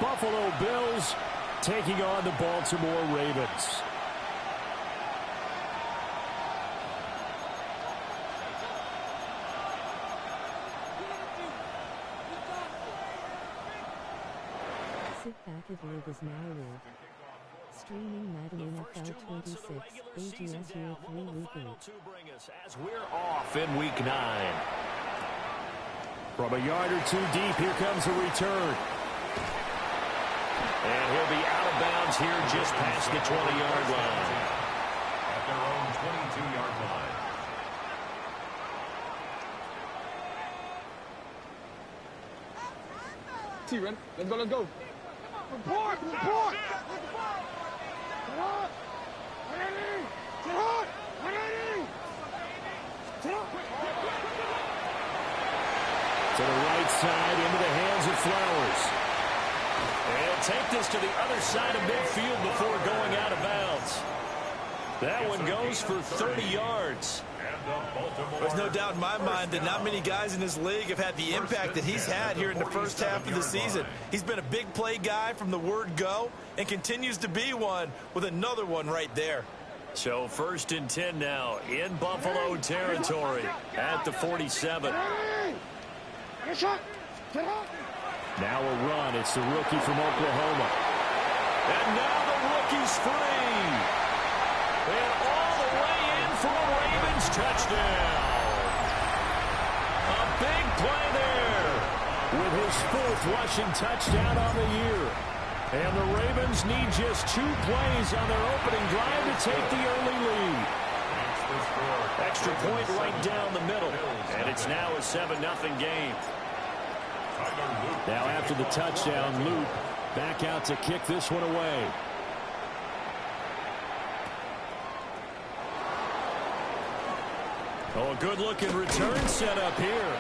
Buffalo Bills taking on the Baltimore Ravens. Sit back, if league is now live. Streaming Madden NFL 26, AGS Year 3 Week 8. As we're off in Week 9. From a yard or two deep, here comes a return. And he'll be out of bounds here just past the 20-yard line. At their own 22-yard line. T-Ren, let's go, let's go. Report, report! Get hot! Get hot! To the right side, into the hands of Flowers. And take this to the other side of midfield before going out of bounds. That one goes for 30 yards. There's no doubt in my mind that not many guys in this league have had the impact that he's had here in the first half of the season. He's been a big play guy from the word go and continues to be one with another one right there. So 1st and 10 now in Buffalo territory at the 47. Now a run. It's the rookie from Oklahoma. And now the rookie's free. And all the way in for a Ravens touchdown. A big play there with his 4th rushing touchdown on the year. And the Ravens need just 2 plays on their opening drive to take the early lead. Extra point right down the middle. And it's now a 7-0 game. Now after the touchdown, Loop back out to kick this one away. Oh, a good-looking return set up here.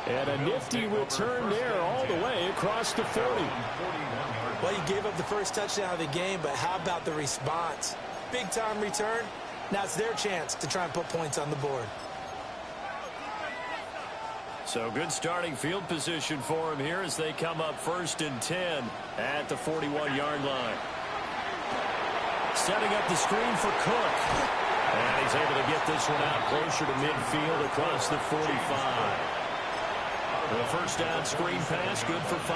And a nifty return there all the way across the 40. Well, you gave up the first touchdown of the game, but how about the response? Big-time return. Now it's their chance to try and put points on the board. So good starting field position for him here as they come up 1st and 10 at the 41-yard line. Setting up the screen for Cook. And he's able to get this one out closer to midfield across the 45. The first down screen pass, good for 5.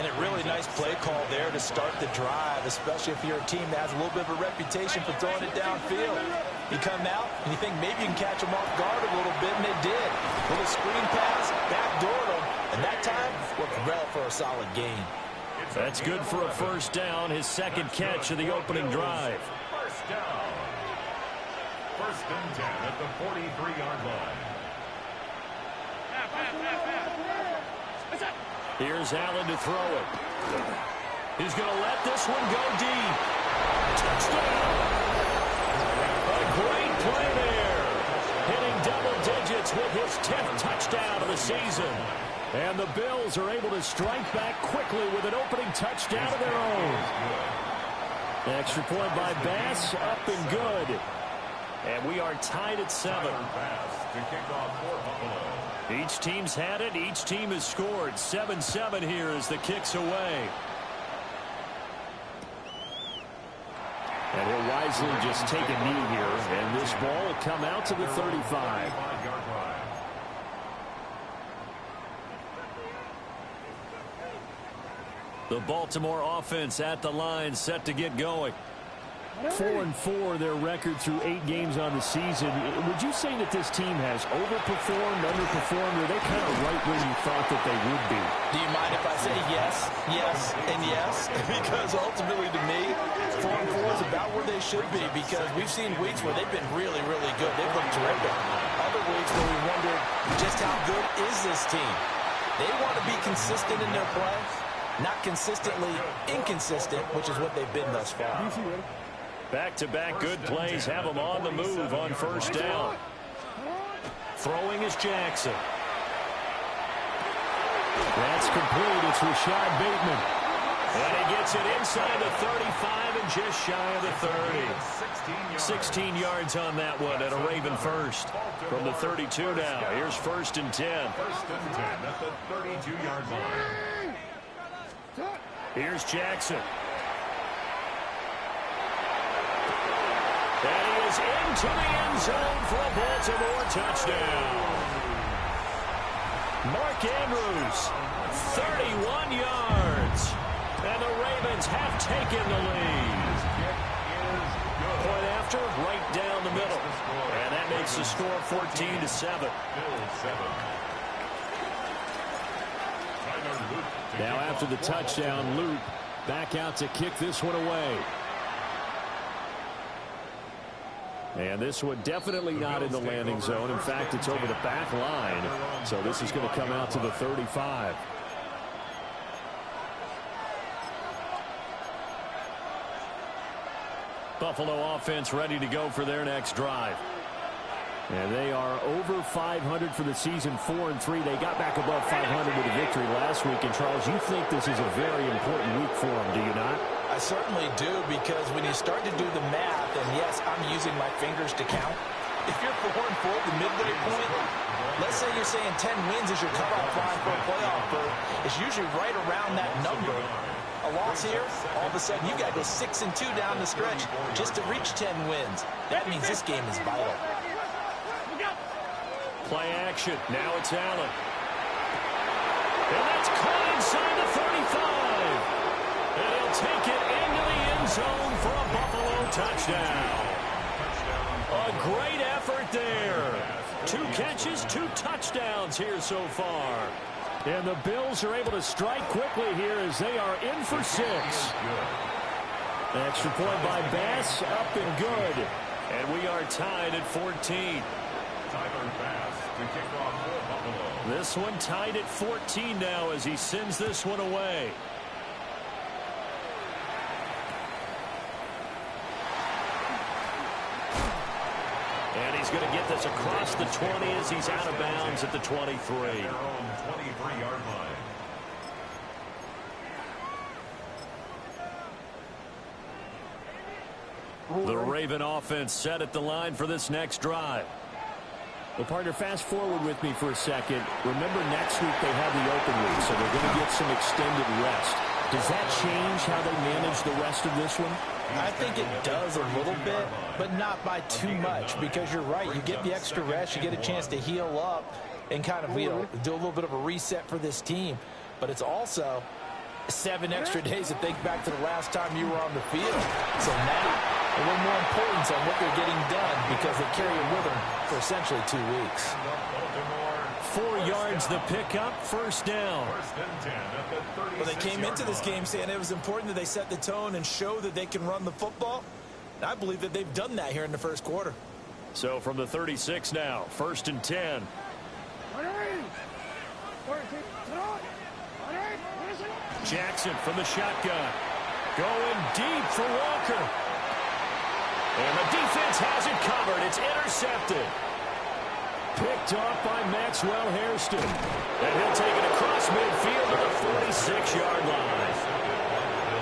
And a really nice play call there to start the drive, especially if you're a team that has a little bit of a reputation for throwing it downfield. You come out and you think maybe you can catch them off guard a little bit, and they did. Little screen pass, backdoored them, and that time worked well for a solid gain. That's good for a first down, his 2nd catch of the opening drive. First down. 1st and 10 at the 43-yard line. Here's Allen to throw it. He's going to let this one go deep. Touchdown! A great play there. Hitting double digits with his 10th touchdown of the season. And the Bills are able to strike back quickly with an opening touchdown of their own. Extra point by Bass, up and good. And we are tied at 7. Each team's had it. Each team has scored. 7-7 here as the kick's away. And he'll wisely just take a knee here. And this ball will come out to the 35. The Baltimore offense at the line, set to get going. 4-4 their record through 8 games on the season. Would you say that this team has overperformed, underperformed, or are they kind of right where you thought that they would be? Do you mind if I say yes, yes, and yes? Because ultimately to me, 4-4 is about where they should be, because we've seen weeks where they've been really, really good. They've looked terrific. Other weeks where we wondered just how good is this team? They want to be consistent in their play, not consistently inconsistent, which is what they've been thus far. Back-to-back good plays have them on the move on first down. Throwing is Jackson. That's complete. It's Rashad Bateman. And he gets it inside the 35 and just shy of the 30. 16 yards on that one and a Raven first. From the 32 now. Here's 1st and 10. 1st and 10 at the 32-yard line. Here's Jackson. And he is into the end zone for a Baltimore touchdown. Mark Andrews, 31 yards. And the Ravens have taken the lead. Point after, right down the middle. And that makes the score 14-7. Now after the touchdown, Luke back out to kick this one away. And this one definitely not in the landing zone. In fact, it's over the back line. So this is going to come out to the 35. Buffalo offense ready to go for their next drive. And they are over 500 for the season, 4-3. They got back above 500 with a victory last week. And, Charles, you think this is a very important week for them, do you not? I certainly do, because when you start to do the math, and yes, I'm using my fingers to count. If you're 4-4 at the midway point, let's say you're saying 10 wins is your cutoff line for a playoff berth. It's usually right around that number. A loss here, all of a sudden you got to go 6-2 down the stretch just to reach 10 wins. That means this game is vital. Play action. Now it's Allen. And that's caught inside the 35. And he'll take it into the end zone for a Buffalo touchdown. A great effort there. 2 catches, 2 touchdowns here so far. And the Bills are able to strike quickly here as they are in for 6. Extra point by Bass, up and good. And we are tied at 14. This one tied at 14 now as he sends this one away. And he's going to get this across the 20 as he's out of bounds at the 23. 23-yard line. The Raven offense set at the line for this next drive. Well, partner, fast forward with me for a second. Remember, next week they have the open week, so they're going to get some extended rest. Does that change how they manage the rest of this one? I think it does a little bit, but not by too much, because you're right. You get the extra rest, you get a chance to heal up and kind of, do a little bit of a reset for this team. But it's also 7 extra days to think back to the last time you were on the field. So now, a little more importance on what they're getting done, because they carry it with them for essentially 2 weeks. 4 yards the pickup, first down. Well, they came into this game saying it was important that they set the tone and show that they can run the football. And I believe that they've done that here in the first quarter. So from the 36 now, 1st and 10. Jackson from the shotgun. Going deep for Walker. And the defense has it covered. It's intercepted. Picked off by Maxwell Hairston. And he'll take it across midfield to the 46-yard line.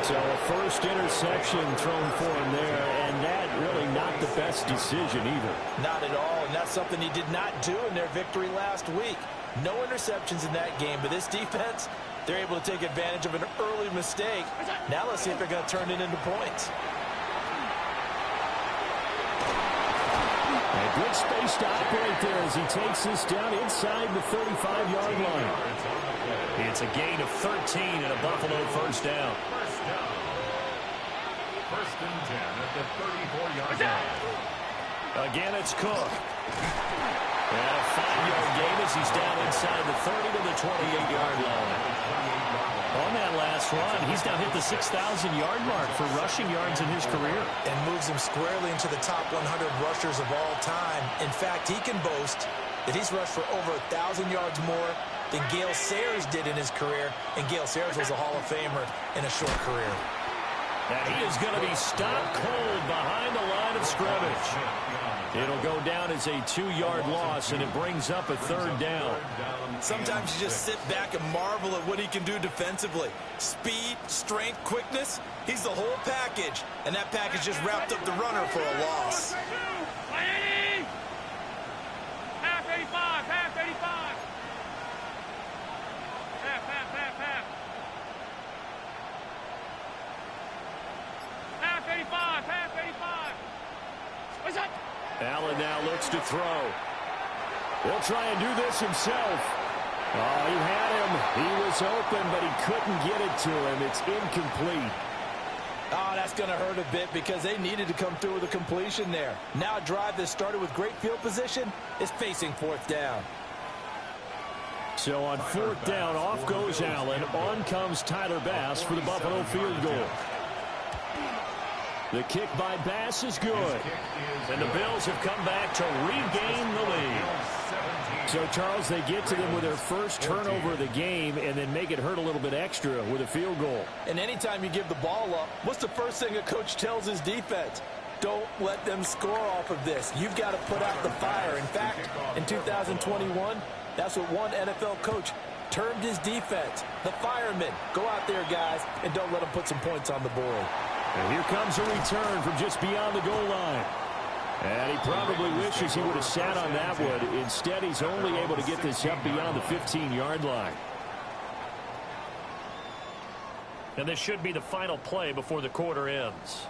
So a first interception thrown for him there, and that really not the best decision either. Not at all, and that's something he did not do in their victory last week. No interceptions in that game, but this defense, they're able to take advantage of an early mistake. Now let's see if they're going to turn it into points. A good space to operate there as he takes this down inside the 35-yard line. It's a gain of 13 and a Buffalo first down. First and 10 at the 34-yard line. Again, it's Cook. And a 5-yard gain as he's down inside the 30 to the 28-yard line. On that last run, he's now hit the 6,000-yard mark for rushing yards in his career. And moves him squarely into the top 100 rushers of all time. In fact, he can boast that he's rushed for over 1,000 yards more than Gale Sayers did in his career. And Gale Sayers was a Hall of Famer in a short career. And he is going to be stopped cold behind the line of scrimmage. It'll go down as a 2-yard loss, and it brings up a 3rd down. Sometimes you just sit back and marvel at what he can do defensively. Speed, strength, quickness, he's the whole package. And that package just wrapped up the runner for a loss. Half 85, half 85. Half. Allen now looks to throw. He'll try and do this himself. Oh, he had him. He was open, but he couldn't get it to him. It's incomplete. Oh, that's going to hurt a bit because they needed to come through with a completion there. Now a drive that started with great field position is facing fourth down. So on fourth down, off goes Allen. On comes Tyler Bass for the Buffalo field goal. The kick by Bass is good. And the Bills have come back to regain the lead. So, Charles, they get to them with their first turnover of the game and then make it hurt a little bit extra with a field goal. And anytime you give the ball up, what's the first thing a coach tells his defense? Don't let them score off of this. You've got to put out the fire. In fact, in 2021, that's what one NFL coach termed his defense. The firemen. Go out there, guys, and don't let them put some points on the board. And here comes a return from just beyond the goal line. And he probably wishes he would have sat on that one. Instead, he's only able to get this up beyond the 15-yard line. And this should be the final play before the quarter ends.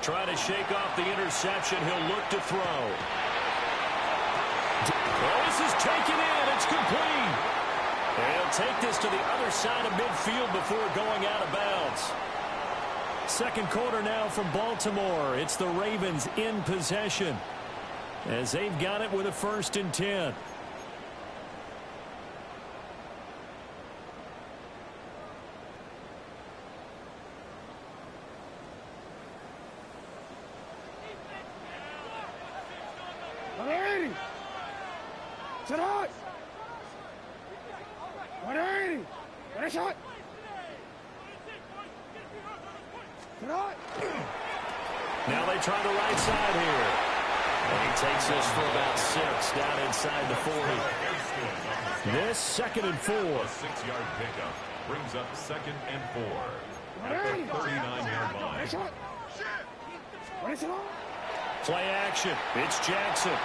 Trying to shake off the interception. He'll look to throw. Oh, this is taken in. It's complete. And he'll take this to the other side of midfield before going out of bounds. Second quarter now from Baltimore. It's the Ravens in possession as they've got it with a 1st and 10. Now they try the right side here. And he takes this for about 6 down inside the 40. This 2nd and 4. A 6-yard pickup brings up 2nd and 4 at the 39-yard line. Play action. It's Jackson.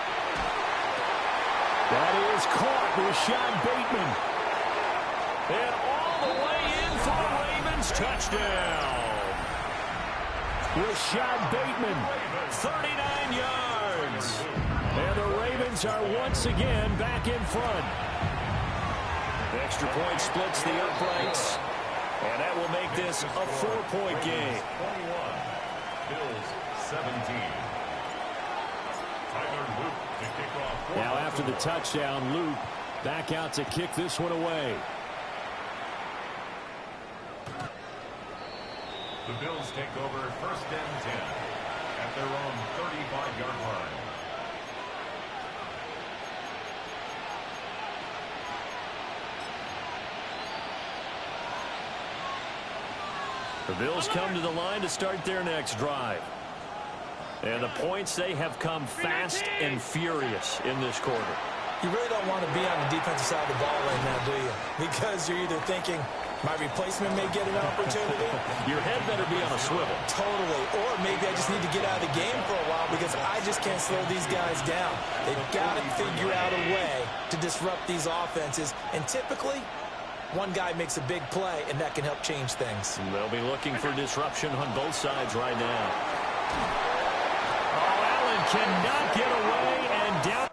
That is caught. Rashad Bateman. And all the way in for the Ravens touchdown. Rashad Bateman, 39 yards. And the Ravens are once again back in front. The extra point splits the uprights. And that will make this a 4-point game. 21, Bills 17. Tyler Luke to kick off. Now after the touchdown, Luke back out to kick this one away. The Bills take over 1st and 10 at their own 35-yard line. The Bills come to the line to start their next drive. And the points, they have come fast and furious in this quarter. You really don't want to be on the defensive side of the ball right now, do you? Because you're either thinking, my replacement may get an opportunity. Your head better be on a swivel. Totally. Or maybe I just need to get out of the game for a while because I just can't slow these guys down. They've got to figure out a way to disrupt these offenses. And typically, one guy makes a big play, and that can help change things. They'll be looking for disruption on both sides right now. Oh, Allen cannot get away and down.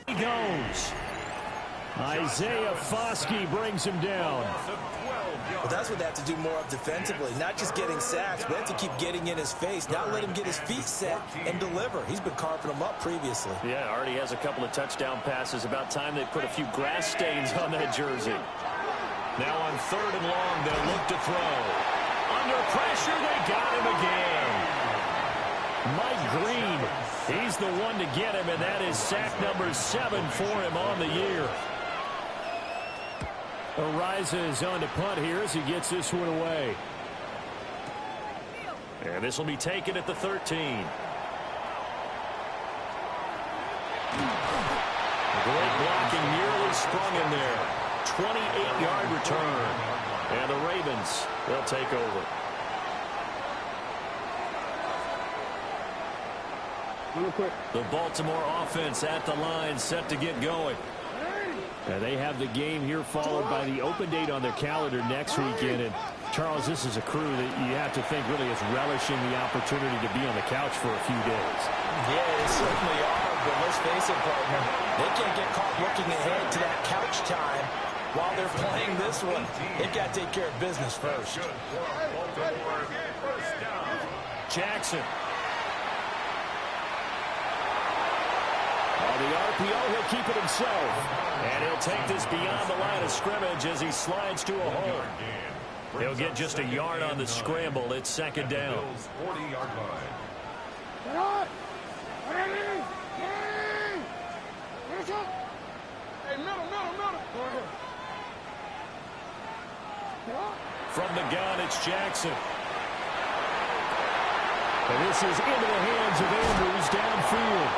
He goes. Isaiah Foskey brings him down. Well, that's what they have to do more of defensively, not just getting sacks, but they have to keep getting in his face, not let him get his feet set and deliver. He's been carving them up previously. Yeah, already has a couple of touchdown passes. About time they put a few grass stains on that jersey. Now on 3rd and long, they'll look to throw. Under pressure, they got him again. Mike Green, he's the one to get him, and that is sack number 7 for him on the year. Ariza is on to punt here as he gets this one away. And this will be taken at the 13. Great blocking, nearly sprung in there. 28-yard return. And the Ravens will take over. The Baltimore offense at the line, set to get going. And they have the game here followed by the open date on their calendar next weekend. And Charles, this is a crew that you have to think really is relishing the opportunity to be on the couch for a few days. Yeah, they certainly are, but let's face it, partner. They can't get caught looking ahead to that couch time while they're playing this one. They've got to take care of business first. Jackson. On the RPO, he'll keep it himself. And he'll take this beyond the line of scrimmage as he slides to a hole. He'll get just a yard on the scramble. It's second down. 40-yard line. From the gun, it's Jackson. And this is into the hands of Andrews downfield.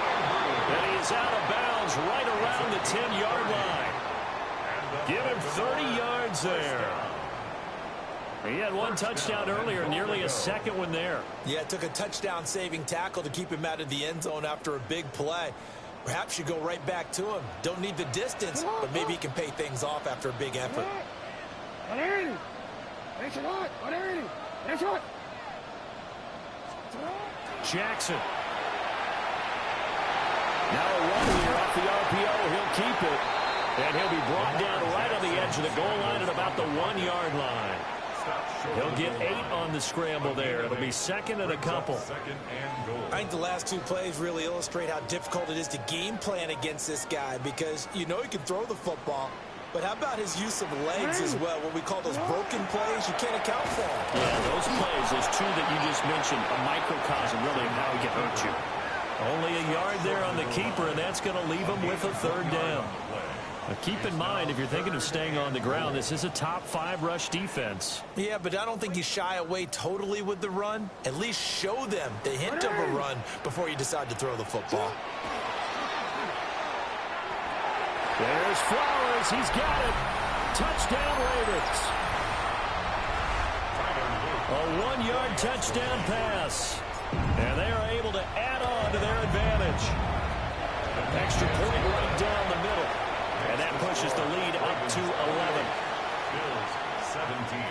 And he is out of bounds right around the 10-yard line. Give him 30 yards there. He had one touchdown earlier, nearly a second one there. Yeah, it took a touchdown-saving tackle to keep him out of the end zone after a big play. Perhaps you go right back to him. Don't need the distance, but maybe he can pay things off after a big effort. Jackson. Now a run here off the RPO. He'll keep it. And he'll be brought down right on the edge of the goal line at about the 1-yard line. He'll get 8 on the scramble there. It'll be second and a couple. I think the last two plays really illustrate how difficult it is to game plan against this guy because you know he can throw the football. But how about his use of legs as well? What we call those broken plays, you can't account for them. Yeah, those plays, those two that you just mentioned, a microcosm really of how he can hurt you. Only a yard there on the keeper, and that's going to leave him with a third down. Now keep in mind, if you're thinking of staying on the ground, this is a top 5 rush defense. Yeah, but I don't think you shy away totally with the run. At least show them the hint of a run before you decide to throw the football. There's Flowers. He's got it. Touchdown, Ravens. A 1-yard touchdown pass. And they are able to add on to their advantage. Extra point right down the middle. And that pushes the lead up to 11. Bills 17.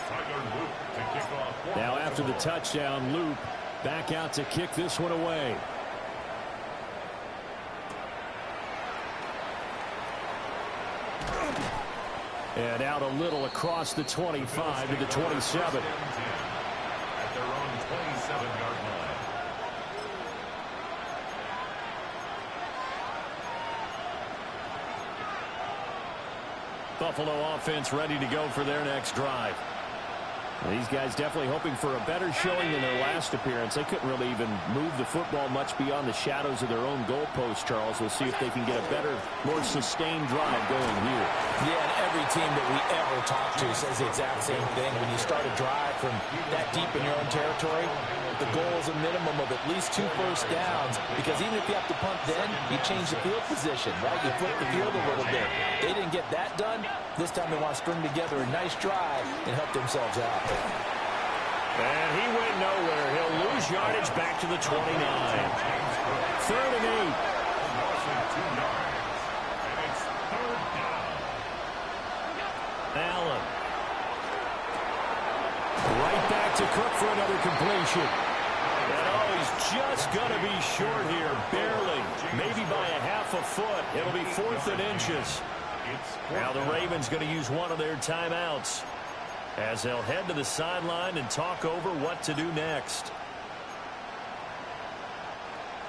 Tyler Luke to kick off. Now after the touchdown, Luke back out to kick this one away. And out a little across the 25 to the 27. At their own 27-yard line. Buffalo offense ready to go for their next drive. These guys definitely hoping for a better showing than their last appearance. They couldn't really even move the football much beyond the shadows of their own goalpost, Charles. We'll see if they can get a better, more sustained drive going here. Yeah, and every team that we ever talk to says the exact same thing. When you start a drive from that deep in your own territory, the goal is a minimum of at least 2 first downs, because even if you have to punt then, you change the field position, right? You flip the field a little bit. They didn't get that done. This time they want to string together a nice drive and help themselves out. And he went nowhere. He'll lose yardage back to the 29. 3rd and 8. Allen. Right back to Cook for another completion. And oh, he's just going to be short here, barely. Maybe by a half a foot. It'll be 4th and inches. Now the Ravens going to use one of their timeouts as they'll head to the sideline and talk over what to do next.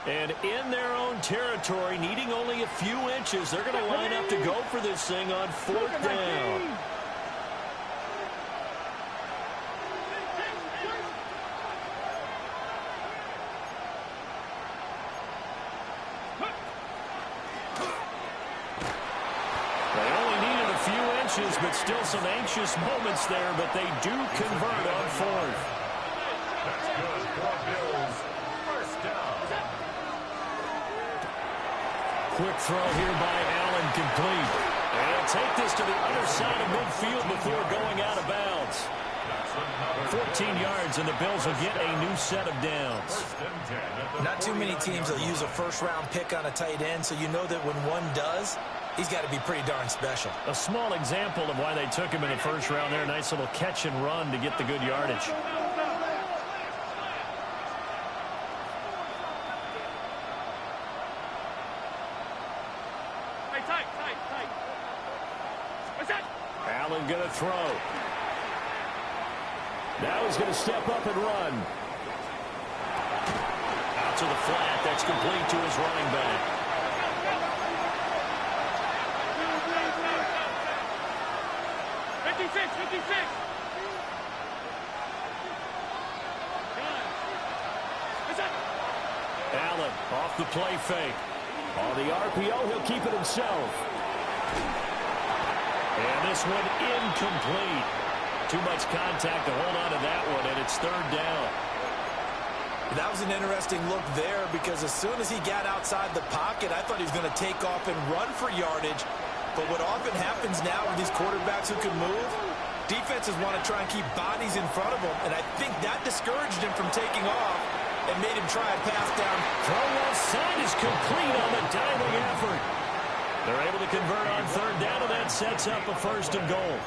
And in their own territory, needing only a few inches, they're going to line up to go for this thing on 4th down. But still some anxious moments there, but they do convert on 4th. That's good for Bills. First down. Quick throw here by Allen, complete. And he'll take this to the other side of midfield before going out of bounds. 14 yards, and the Bills will get a new set of downs. Not too many teams will use a first-round pick on a tight end, so you know that when one does, he's got to be pretty darn special. A small example of why they took him in the first round there. Nice little catch and run to get the good yardage. Tight. What's that? Allen going to throw. Now he's going to step up and run. Out to the flat. That's complete to his running back. Allen off the play fake. On the RPO, he'll keep it himself. And this one incomplete. Too much contact to hold on to that one, and it's third down. That was an interesting look there because as soon as he got outside the pocket, I thought he was going to take off and run for yardage. But what often happens now with these quarterbacks who can move, defenses want to try and keep bodies in front of them, and I think that discouraged him from taking off and made him try a pass down. Throw left side is complete on the diving effort. They're able to convert on third down, and that sets up a first and goal.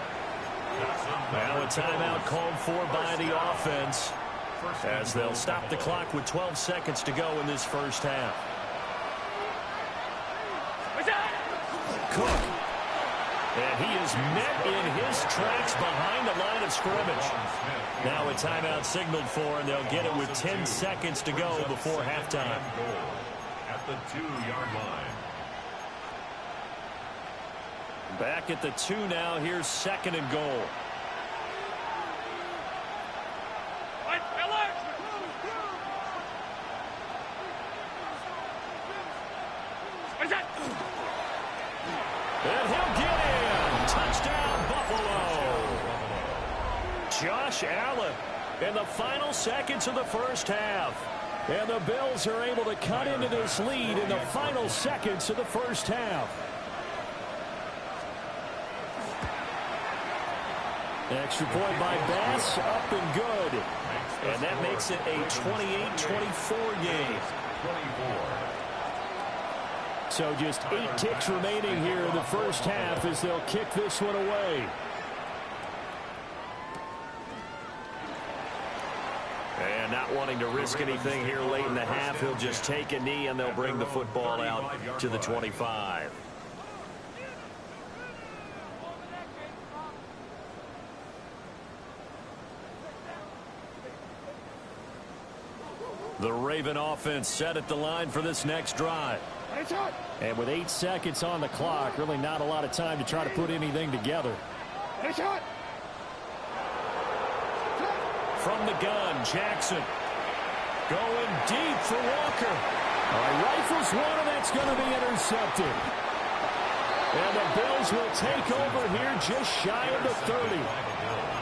Now a timeout called for by the offense as they'll stop the clock with 12 seconds to go in this first half. Cook. And he is met in his tracks behind the line of scrimmage. Now a timeout signaled for, and they'll get it with 10 seconds to go before halftime. At the 2-yard line. Back at the 2 now. Here's second and goal. And he'll get in. Touchdown, Buffalo. Josh Allen in the final seconds of the first half. And the Bills are able to cut into this lead in the final seconds of the first half. Extra point by Bass, up and good. And that makes it a 28-24 game. 24. So just 8 ticks remaining here in the first half as they'll kick this one away. And not wanting to risk anything here late in the half, he'll just take a knee and they'll bring the football out to the 25. The Raven offense set at the line for this next drive. And with 8 seconds on the clock, really not a lot of time to try to put anything together. From the gun, Jackson going deep for Walker. Rifles one, and that's going to be intercepted. And the Bills will take over here just shy of the 30.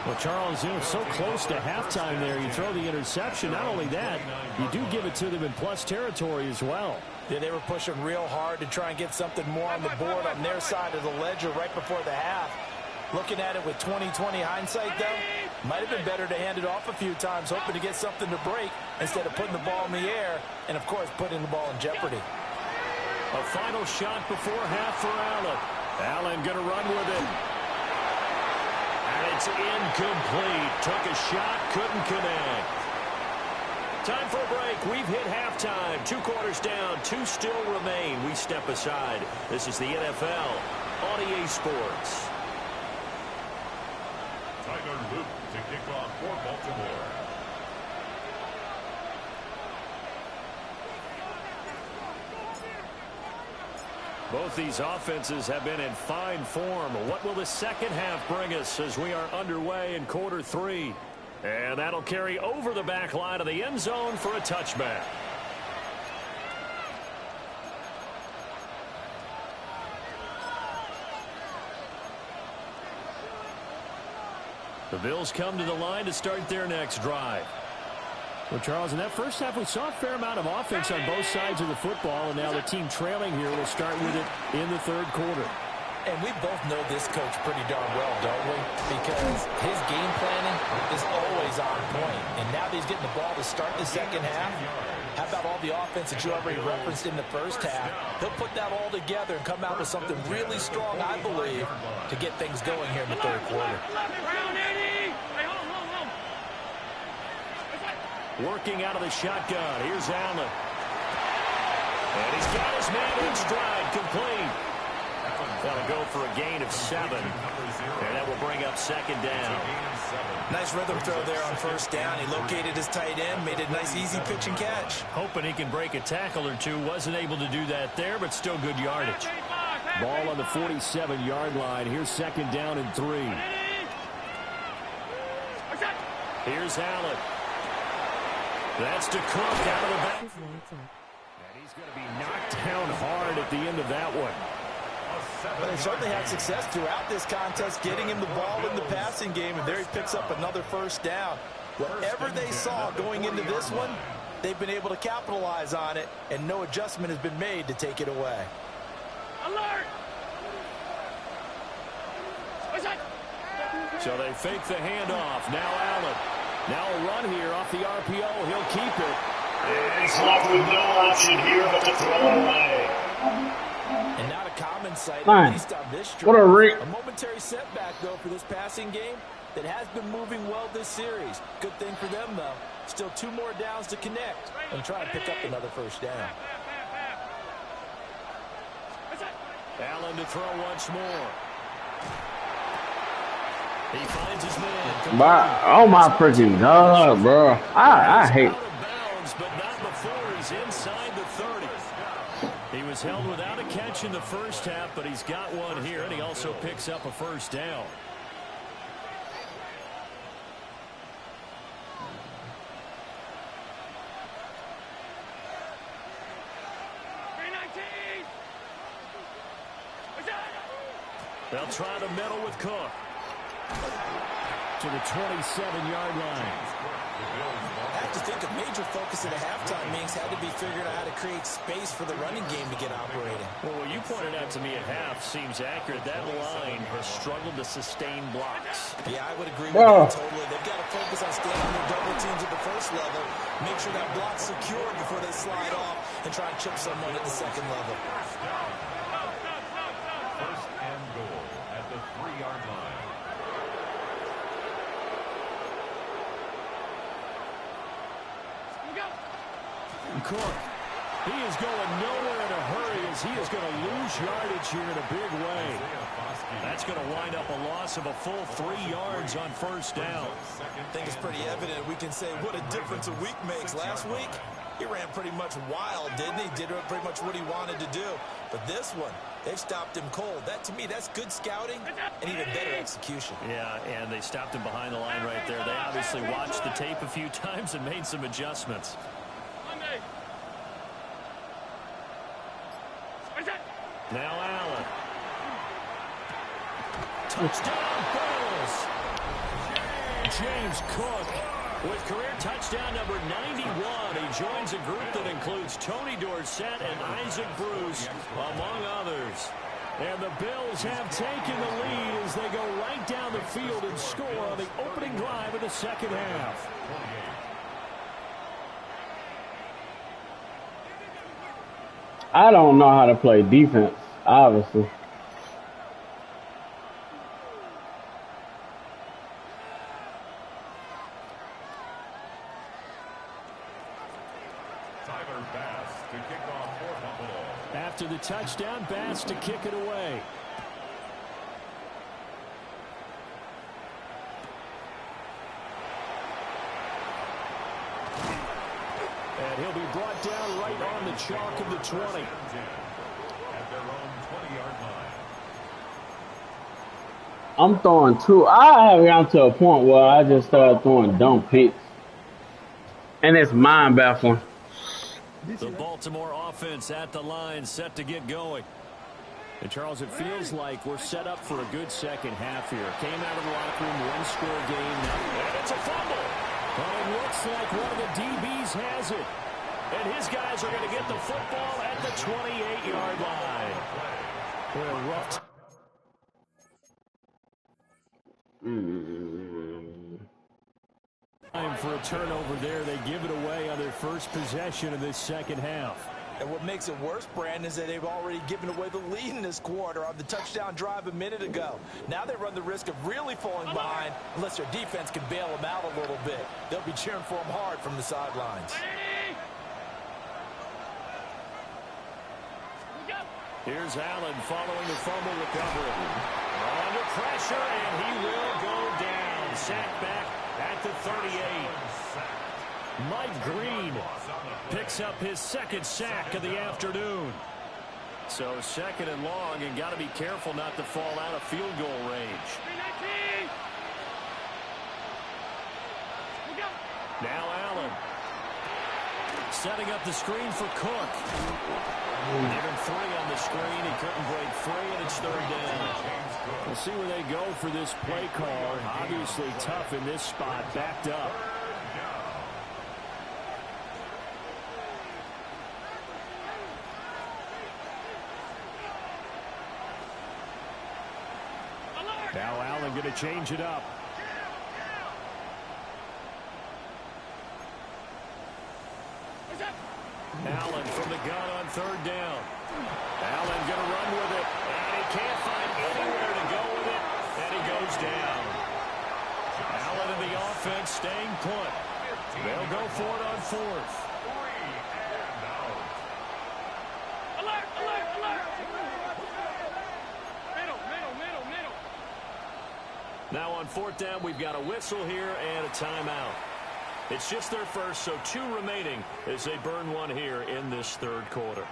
Well, Charles, so close to halftime there. You throw the interception. Not only that, you do give it to them in plus territory as well. Yeah, they were pushing real hard to try and get something more on the board on their side of the ledger right before the half. Looking at it with 20/20 hindsight, though, might have been better to hand it off a few times, hoping to get something to break instead of putting the ball in the air and, of course, putting the ball in jeopardy. A final shot before half for Allen. Allen going to run with it. And it's incomplete. Took a shot, couldn't connect. Time for a break. We've hit halftime. 2 quarters down, 2 still remain. We step aside. This is the NFL on EA Sports. Tyler Luke to kick off for Baltimore. Both these offenses have been in fine form. What will the second half bring us as we are underway in quarter 3? And that'll carry over the back line of the end zone for a touchback. The Bills come to the line to start their next drive. Well, Charles, in that first half, we saw a fair amount of offense on both sides of the football, and now the team trailing here will start with it in the third quarter. And we both know this coach pretty darn well, don't we? Because his game planning is always on point. And now that he's getting the ball to start the second half, how about all the offense that you already referenced in the first half? He'll put that all together and come out with something really strong, I believe, to get things going here in the third quarter. Working out of the shotgun. Here's Allen. And he's got his man in stride, complete. That'll go for a gain of 7. And that will bring up second down. Nice rhythm throw there on first down. He located his tight end, made a nice easy pitch and catch. Hoping he can break a tackle or two. Wasn't able to do that there, but still good yardage. Ball on the 47-yard line. Here's second down and 3. Here's Allen. That's to Cook out of the back. And he's going to be knocked down hard at the end of that one. But they certainly had success throughout this contest, getting him the ball in the passing game, and there he picks up another first down. Whatever they saw going into this one, they've been able to capitalize on it, and no adjustment has been made to take it away. Alert! So they fake the handoff. Now Allen. Now a run here off the RPO. He'll keep it. And he's left with no option here but to throw it away. And not a common sight, Man, at least on this what a ring. A momentary setback, though, for this passing game that has been moving well this series. Good thing for them, though. Still 2 more downs to connect and try and pick up another first down. Allen to throw once more. He finds his man. Oh my freaking God, bro. I hate. Out of bounds, but not before he's inside the 30. He was held without a catch in the first half, but he's got one here, and he also picks up a first down. They'll try to meddle with Cook. To the 27-yard line. I have to think a major focus at a halftime meetings had to be figuring out how to create space for the running game to get operating. Well, what you pointed out to me at half seems accurate. That line has struggled to sustain blocks. Yeah, I would agree with that totally. They've got to focus on staying on their double teams at the first level, make sure that block's secured before they slide off, and try and chip someone at the second level. First and goal at the 3-yard line. Cook, he is going nowhere in a hurry as he is going to lose yardage here in a big way. That's going to wind up a loss of a full 3 yards on first down. I think it's pretty evident. We can say what a difference a week makes. Last week, he ran pretty much wild, didn't he? Did pretty much what he wanted to do. But this one, they've stopped him cold. That, to me, that's good scouting and even better execution. Yeah, and they stopped him behind the line right there. They obviously watched the tape a few times and made some adjustments. Now Allen. Touchdown Bills. James Cook with career touchdown number 91. He joins a group that includes Tony Dorsett and Isaac Bruce, among others. And the Bills have taken the lead as they go right down the field and score on the opening drive of the second half. I don't know how to play defense, obviously. Tyler Bass to kick off for Buffalo. After the touchdown, Bass to kick it away. And he'll be brought down right on the chalk of the 20. At their own 20-yard line. I'm throwing two. I have gotten to a point where I just started throwing dumb picks. And it's mind baffling. The Baltimore offense at the line, set to get going. And Charles, it feels like we're set up for a good second half here. Came out of the locker room, one-score game. And it's a fumble. But it looks like one of the DBs has it. And his guys are going to get the football at the 28-yard line. Well, rough. Time for a turnover there. They give it away on their first possession of this second half. And what makes it worse, Brandon, is that they've already given away the lead in this quarter on the touchdown drive a minute ago. Now they run the risk of really falling behind unless their defense can bail them out a little bit. They'll be cheering for them hard from the sidelines. Here's Allen following the fumble recovery. Under pressure, and he will go down. Sacked back at the 38. Mike Green picks up his second sack of the afternoon. So second and long, and got to be careful not to fall out of field goal range. Now Allen setting up the screen for Cook. Given 3 on the screen, he couldn't break free, and it's third down. We'll see where they go for this play call. Obviously tough in this spot, backed up. Now Allen going to change it up. Allen from the gun on third down. Allen going to run with it, and he can't find anywhere to go with it, and he goes down. Allen and the offense staying put. They'll go for it on fourth. Alert, alert, alert! Middle. Now on fourth down, we've got a whistle here and a timeout. It's just their first, so 2 remaining as they burn one here in this third quarter.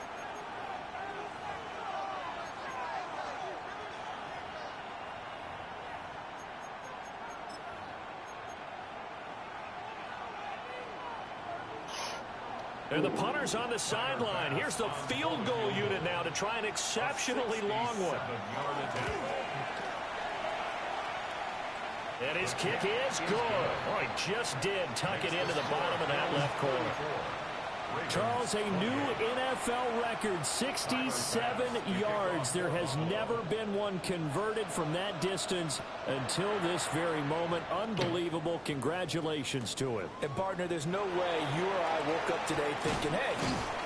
And the punter's on the sideline. Here's the field goal unit now to try an exceptionally long one. And his kick is good. Oh, he just did tuck it into the bottom of that left corner. Charles, a new NFL record, 67 yards. There has never been one converted from that distance until this very moment. Unbelievable. Congratulations to him. And, partner, there's no way you or I woke up today thinking, hey,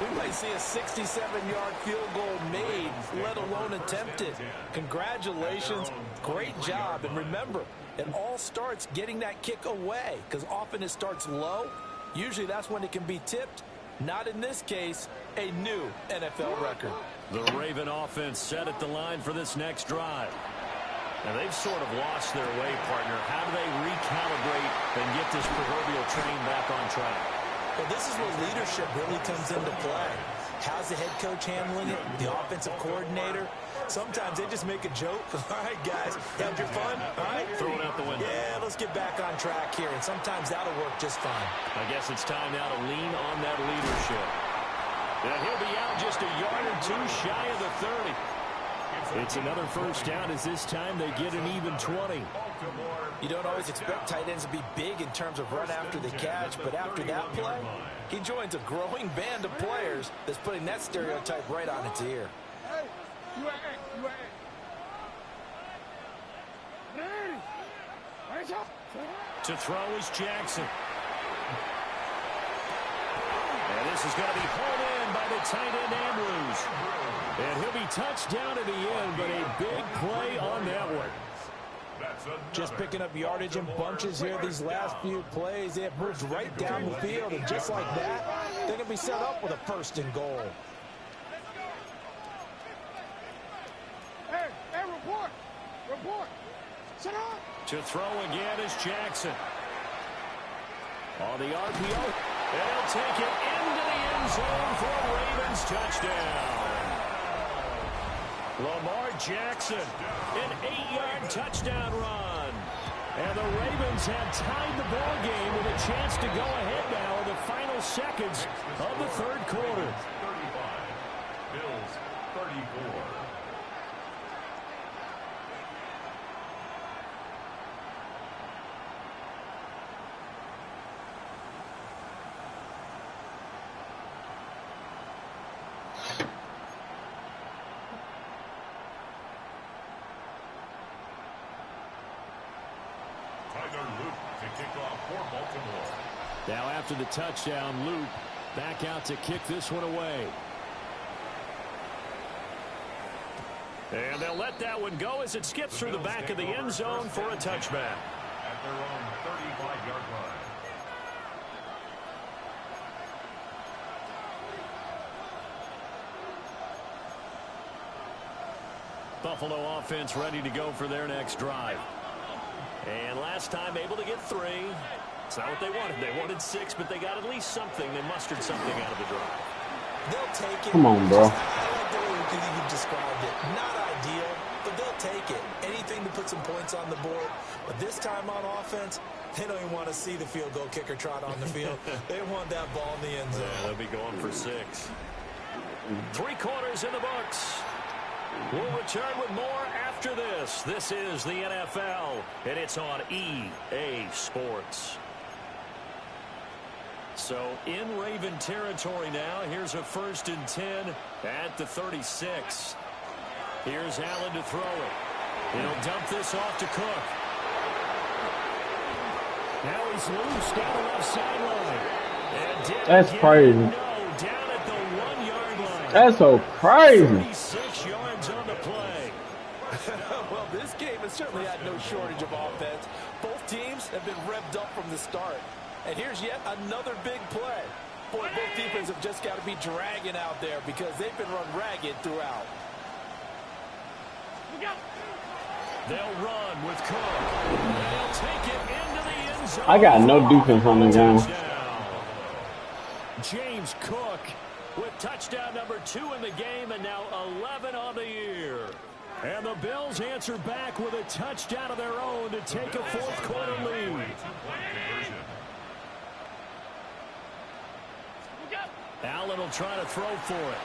we might see a 67-yard field goal made, let alone attempted. Congratulations. Great job. And remember, it all starts getting that kick away, because often it starts low. Usually that's when it can be tipped. Not in this case, a new NFL record. The Raven offense set at the line for this next drive. Now, they've sort of lost their way, partner. How do they recalibrate and get this proverbial train back on track? Well, this is where leadership really comes into play. How's the head coach handling it? The offensive coordinator? Sometimes they just make a joke. All right, guys, had your fun? All right? Throw it out the window. Yeah, let's get back on track here. And sometimes that'll work just fine. I guess it's time now to lean on that leadership. And he'll be out just a yard or 2 shy of the 30. It's another first down as this time they get an even 20. You don't always expect tight ends to be big in terms of run after the catch, but after that play, he joins a growing band of players that's putting that stereotype right on its ear. To throw is Jackson. And this is going to be hauled in by the tight end Andrews. And he'll be touched down at the end, but a big play on that one. Just picking up yardage in bunches here these last few plays. They have moved right down the field, and just like that, they're going to be set up with a first and goal. Hey, report. Sit up. To throw again is Jackson. On the RPO, and he'll take it into the end zone for a Ravens touchdown. Lamar Jackson, an 8-yard touchdown run. And the Ravens have tied the ball game with a chance to go ahead now in the final seconds of the third quarter. 35, Bills 34. Now after the touchdown, Loop back out to kick this one away. And they'll let that one go as it skips through the back of the end zone for a touchback. At their own 35-yard line. Buffalo offense ready to go for their next drive. And last time able to get 3. It's not what they wanted. They wanted 6, but they got at least something. They mustered something out of the drive. They'll take it. Come on, bro. I like the way you described it. Not ideal, but they'll take it. Anything to put some points on the board. But this time on offense, they don't even want to see the field goal kicker trot on the field. They want that ball in the end zone. Yeah, they'll be going for 6. 3 quarters in the books. We'll return with more after this. This is the NFL, and it's on EA Sports. So in Raven territory now. Here's a 1st and 10 at the 36. Here's Allen to throw it. He'll dump this off to Cook. Now he's loose down the left sideline. And That's crazy. No, down at the 1-yard line. That's so crazy. 36 yards on the play. Well, this game has certainly had no shortage of offense. Both teams have been revved up from the start. And here's yet another big play. Boy, both defenses have just got to be dragging out there because they've been run ragged throughout. They'll run with Cook. They'll take it into the end zone. I got no defense on the game. James Cook with touchdown number 2 in the game and now 11 on the year. And the Bills answer back with a touchdown of their own to take a 4th quarter lead. Allen will try to throw for it.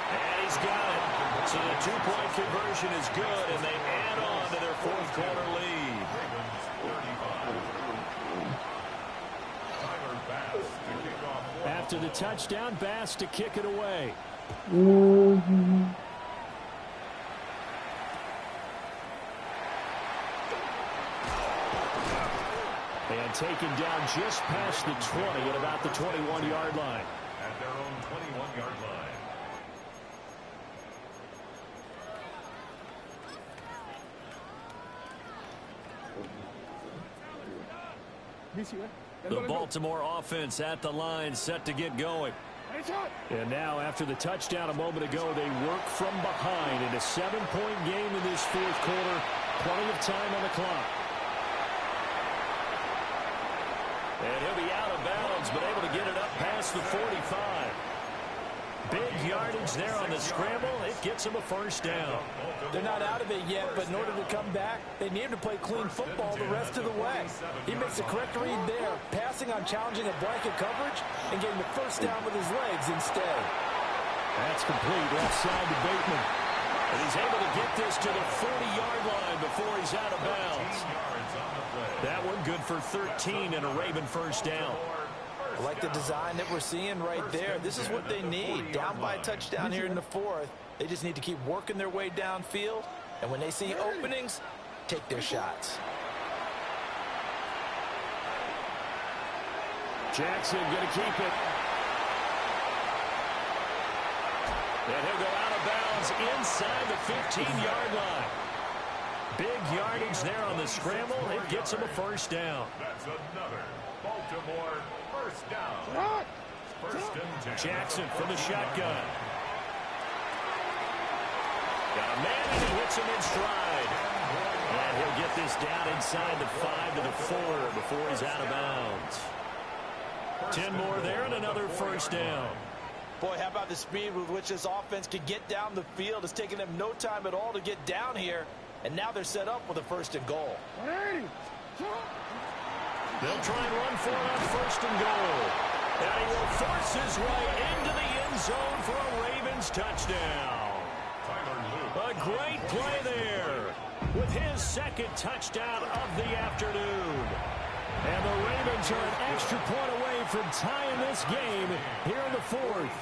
And he's got it. So the 2-point conversion is good, and they add on to their 4th quarter lead. After the touchdown, Bass to kick it away. And taken down just past the 20 at about the 21-yard line. At their own 21-yard line. The Baltimore offense at the line set to get going. And now after the touchdown a moment ago, they work from behind in a 7-point game in this 4th quarter. Plenty of time on the clock. And he'll be out of bounds, but able to get it up past the 45. Big yardage there on the scramble. It gets him a 1st down. They're not out of it yet, but in order to come back, they need him to play clean football the rest of the way. He makes the correct read there, passing on challenging a blanket coverage and getting the 1st down with his legs instead. That's complete left side to Bateman. And he's able to get this to the 40-yard line before he's out of bounds. That one good for 13 and a Raven 1st down. I like the design that we're seeing right there. This is what they need. Down by a touchdown here in the 4th. They just need to keep working their way downfield. And when they see openings, take their shots. Jackson going to keep it. And he'll go out of bounds inside the 15-yard line. Big yardage there on the scramble. It gets him a 1st down. That's another Baltimore 1st down. 1st and 10. Jackson from the shotgun. Got a man and he hits him in stride. And he'll get this down inside the 5 to the 4 before he's out of bounds. 10 more there and another 1st down. Boy, how about the speed with which this offense could get down the field? It's taken them no time at all to get down here. And now they're set up with a 1st and goal. They'll try and run for it on 1st and goal. And he will force his way into the end zone for a Ravens touchdown. A great play there with his 2nd touchdown of the afternoon. And the Ravens are an extra point away from tying this game here in the 4th.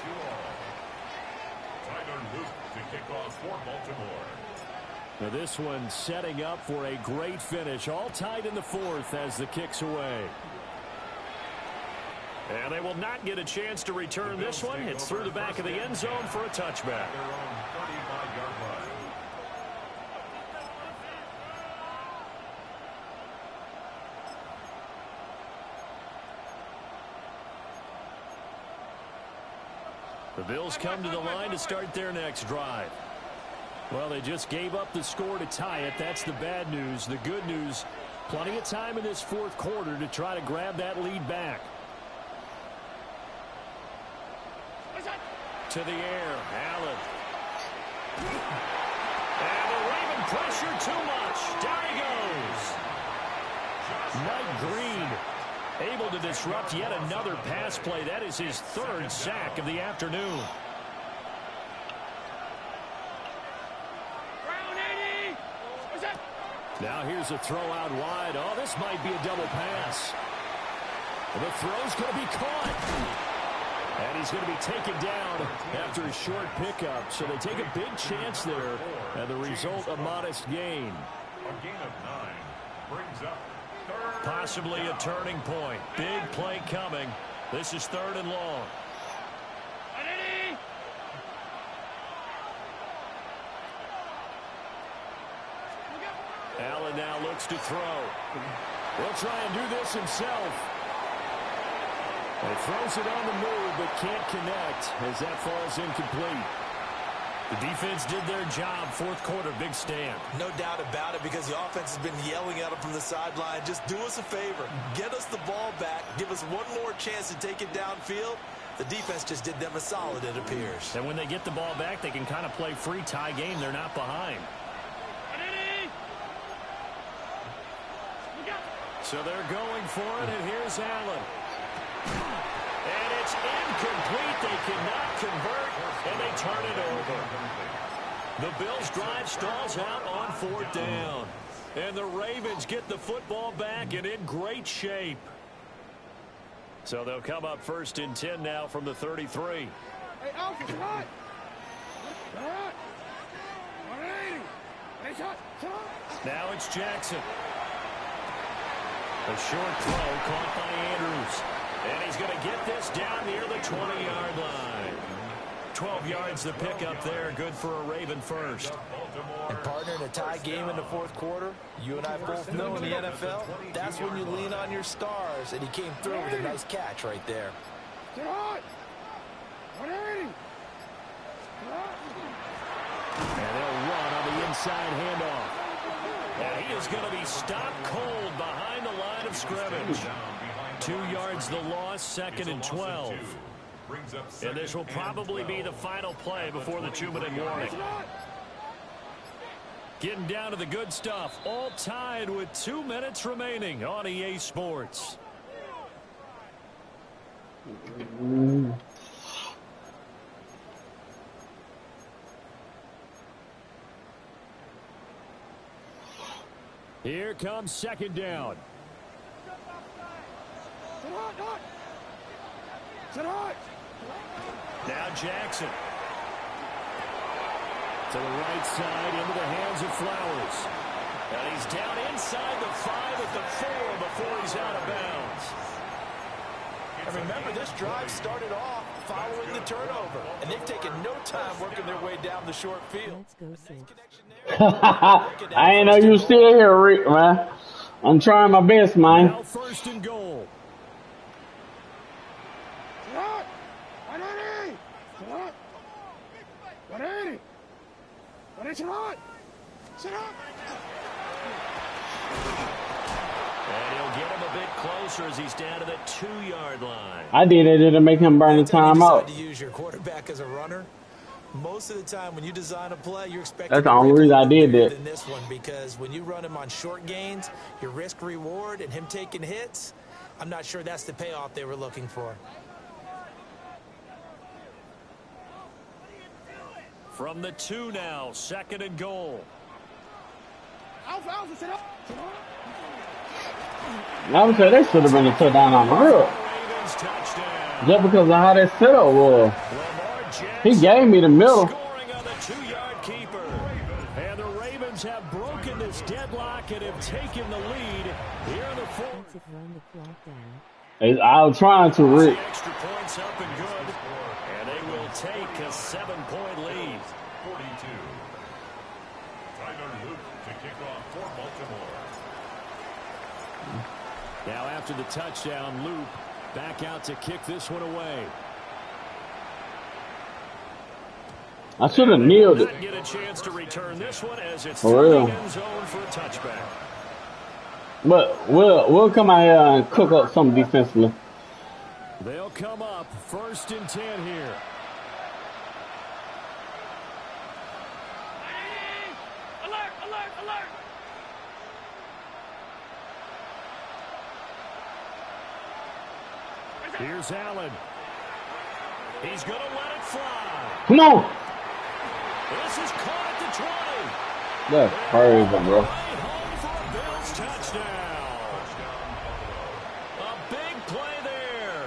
Tyler Luke to kick off for Baltimore. Now this one setting up for a great finish. All tied in the 4th as the kick's away. And they will not get a chance to return this one. It's through the back of the end zone for a touchback. The Bills come to the line to start their next drive. Well, they just gave up the score to tie it. That's the bad news. The good news, plenty of time in this fourth quarter to try to grab that lead back. To the air, Allen. And the Raven pressure too much. Down he goes. Mike Green able to disrupt yet another pass play. That is his third sack of the afternoon. Now here's a throw out wide. Oh, this might be a double pass. The throw's going to be caught. And he's going to be taken down after a short pickup. So they take a big chance there. And the result, a modest gain. A gain of 9 brings up third. Possibly a turning point. Big play coming. This is 3rd and long. Allen now looks to throw. He'll try and do this himself. And throws it on the move, but can't connect as that falls incomplete. The defense did their job. Fourth quarter, big stand. No doubt about it, because the offense has been yelling at them from the sideline. Just do us a favor. Get us the ball back. Give us one more chance to take it downfield. The defense just did them a solid, it appears. And when they get the ball back, they can kind of play free tie game. They're not behind. So they're going for it, and here's Allen. And it's incomplete. They cannot convert, and they turn it over. The Bills' drive stalls out on 4th down. And the Ravens get the football back and in great shape. So they'll come up 1st and 10 now from the 33. Hey, Alfred, come on. Now it's Jackson. A short throw caught by Andrews. And he's going to get this down near the 20-yard line. 12 yards to pick up there. Good for a Raven first. And partner, in a tie game in the fourth quarter, you and I both know in the NFL, that's when you lean on your stars. And he came through with a nice catch right there. Get on! 180! And they'll run on the inside handoff. And he is going to be stopped cold behind the line of scrimmage. 2 yards the loss, 2nd and 12. And this will probably be the final play before the 2-minute warning. Getting down to the good stuff. All tied with 2 minutes remaining on EA Sports. Here comes 2nd down. Now Jackson. To the right side, into the hands of Flowers. And he's down inside the 5 at the 4 before he's out of bounds. And remember, this drive started off following the turnover. And they've taken no time working their way down the short field. Let's go, Sid. I ain't know you still here, Rick, man. I'm trying my best, man. Now 1st and goal. And he'll get him a bit closer as he's down to the 2-yard line. I did it to make him burn the time out. To use your quarterback as a runner, most of the time when you design a play, you're expecting That's the only reason I did that. in this one, because when you run him on short gains, your risk reward and him taking hits, I'm not sure that's the payoff they were looking for. From the 2 now, 2nd and goal. Alpha, sit up. I would say they should have been a touchdown on the real. Ravens touchdown. Just because of how that setup was. Lamar Jackson He gave me the middle. scoring on the 2-yard keeper. And the Ravens have broken this deadlock and have taken the lead here in the fourth. Let's run the clock down. I was trying to The Rick. extra points up and good. And they will take a 7-point lead. 42. Tyler Luke to kick off for Baltimore. Now after the touchdown, Loop back out to kick this one away. I should have kneeled it. Not get a chance to return this one as it's For through real. the end zone for a touchback. But we'll come out here and cook up something defensively. They'll come up 1st and 10 here. Alert, alert, alert. Here's Allen. He's going to let it fly. Come on. This is caught at the 20. That's crazy, bro. Right home for a Bills touchdown. A big play there.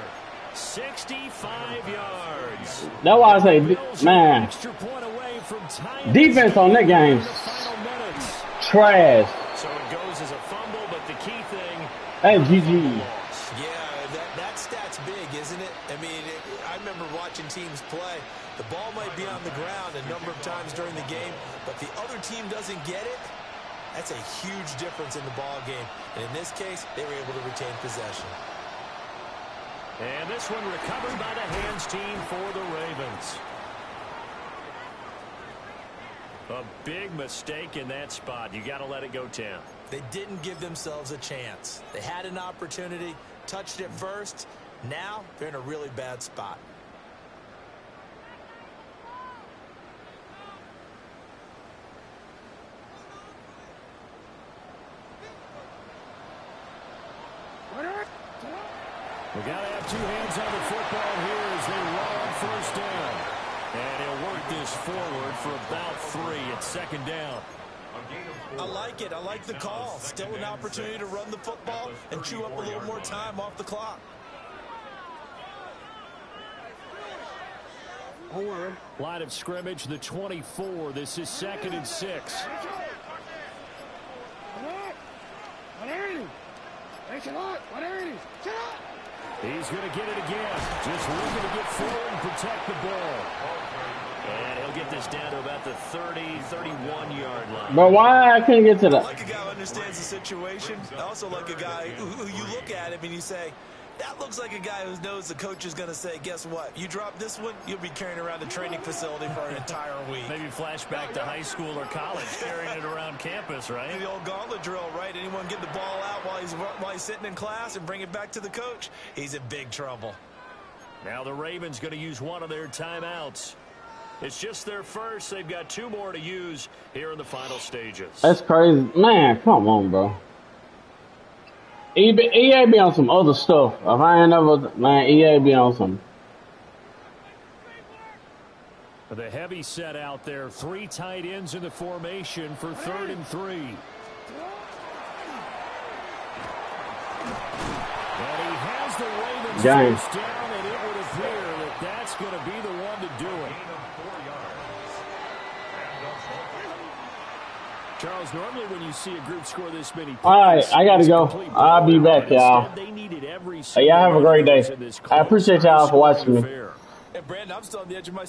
65 yards. That's why I say, Bills man, extra point away from tying defense on that game, in the final minutes. trash. So it goes as a fumble, but the key thing, Hey, GG. Yeah, that stat's big, isn't it? I mean, I remember watching teams play. The ball might be on the ground a number of times during the game, but the other team doesn't get it. That's a huge difference in the ball game. And in this case, they were able to retain possession. and this one recovered by the hands team for the Ravens. A big mistake in that spot. You got to let it go 10. They didn't give themselves a chance. They had an opportunity, touched it first. Now they're in a really bad spot. We got to have two hands on the football here as they run on 1st down. And he'll work this forward for about 3 at 2nd down. I like it. I like the call. Still an opportunity to run the football and chew up a little more time off the clock. Line of scrimmage, the 24. This is 2nd and 6. He's going to get it again. Just looking to get forward and protect the ball. And he'll get this down to about the 30, 31-yard line. But why I couldn't get to I that? like a guy who understands the situation. I also like a guy who you look at him and you say, that looks like a guy who knows the coach is going to say, guess what? You drop this one, you'll be carrying around the training facility for an entire week. Maybe flashback to high school or college, carrying it around campus, right? The old gauntlet drill, right? Anyone get the ball out while he's sitting in class and bring it back to the coach? He's in big trouble. Now the Ravens going to use one of their timeouts. It's just their first. They've got 2 more to use here in the final stages. That's crazy. Man, come on, bro. EA be on some other stuff. If I ain't never, man, EA be on some. The heavy set out there. 3 tight ends in the formation for 3rd and 3. And he has the Ravens Game. first down, and it would appear that that's going to be the one to do it. Charles, normally when you see a group score this many points, All right, I got to go. I'll be back, y'all. Hey, y'all have a great day. I appreciate y'all for watching me. Hey, Brandon, I'm still on the edge of my